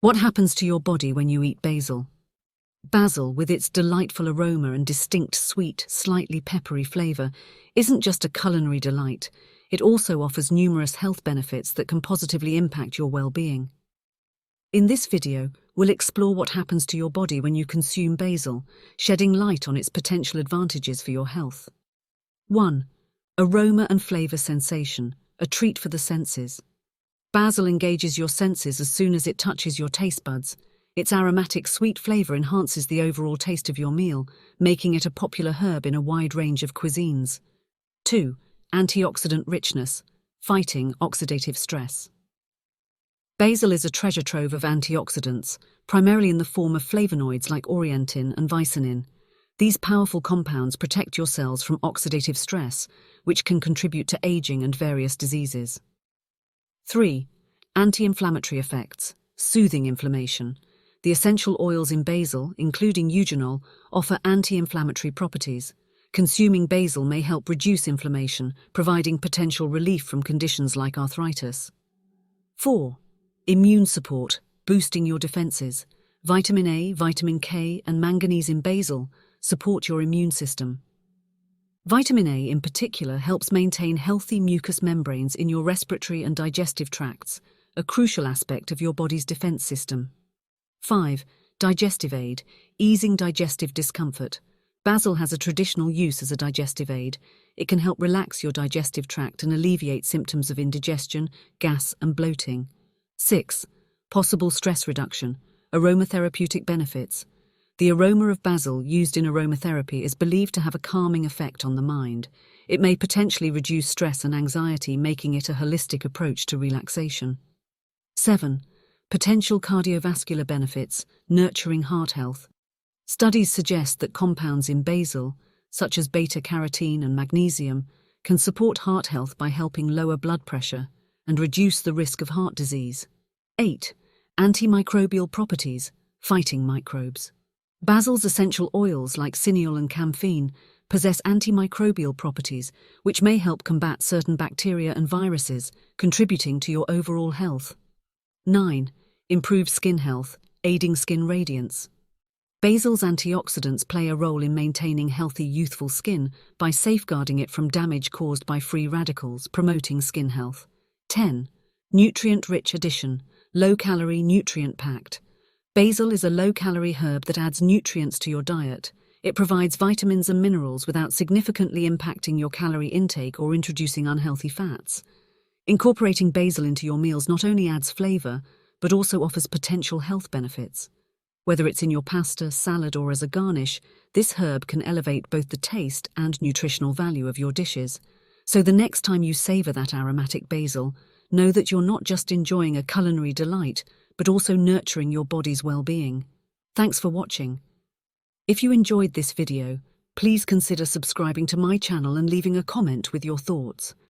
What happens to your body when you eat basil? Basil, with its delightful aroma and distinct sweet, slightly peppery flavour, isn't just a culinary delight. It also offers numerous health benefits that can positively impact your well-being. In this video, we'll explore what happens to your body when you consume basil, shedding light on its potential advantages for your health. 1. Aroma and flavour sensation, a treat for the senses. Basil engages your senses as soon as it touches your taste buds. Its aromatic sweet flavour enhances the overall taste of your meal, making it a popular herb in a wide range of cuisines. 2. Antioxidant richness, fighting oxidative stress. Basil is a treasure trove of antioxidants, primarily in the form of flavonoids like orientin and vicinin. These powerful compounds protect your cells from oxidative stress, which can contribute to aging and various diseases. 3. Anti-inflammatory effects, soothing inflammation. The essential oils in basil, including eugenol, offer anti-inflammatory properties. Consuming basil may help reduce inflammation, providing potential relief from conditions like arthritis. 4. Immune support, boosting your defenses. Vitamin A, vitamin K, and manganese in basil support your immune system. Vitamin A in particular helps maintain healthy mucous membranes in your respiratory and digestive tracts, a crucial aspect of your body's defense system. 5. Digestive aid, easing digestive discomfort. Basil has a traditional use as a digestive aid. It can help relax your digestive tract and alleviate symptoms of indigestion, gas, and bloating. 6. Possible stress reduction, aromatherapeutic benefits. The aroma of basil used in aromatherapy is believed to have a calming effect on the mind. It may potentially reduce stress and anxiety, making it a holistic approach to relaxation. 7. Potential cardiovascular benefits, nurturing heart health. Studies suggest that compounds in basil, such as beta-carotene and magnesium, can support heart health by helping lower blood pressure and reduce the risk of heart disease. 8. Antimicrobial properties, fighting microbes. Basil's essential oils like cineol and camphene possess antimicrobial properties which may help combat certain bacteria and viruses, contributing to your overall health. 9. Improved skin health, aiding skin radiance. Basil's antioxidants play a role in maintaining healthy, youthful skin by safeguarding it from damage caused by free radicals, promoting skin health. 10. Nutrient-rich addition, low-calorie, nutrient-packed. Basil is a low-calorie herb that adds nutrients to your diet. It provides vitamins and minerals without significantly impacting your calorie intake or introducing unhealthy fats. Incorporating basil into your meals not only adds flavor, but also offers potential health benefits. Whether it's in your pasta, salad, or as a garnish, this herb can elevate both the taste and nutritional value of your dishes. So the next time you savor that aromatic basil, know that you're not just enjoying a culinary delight, but also nurturing your body's well-being. Thanks for watching. If you enjoyed this video, please consider subscribing to my channel and leaving a comment with your thoughts.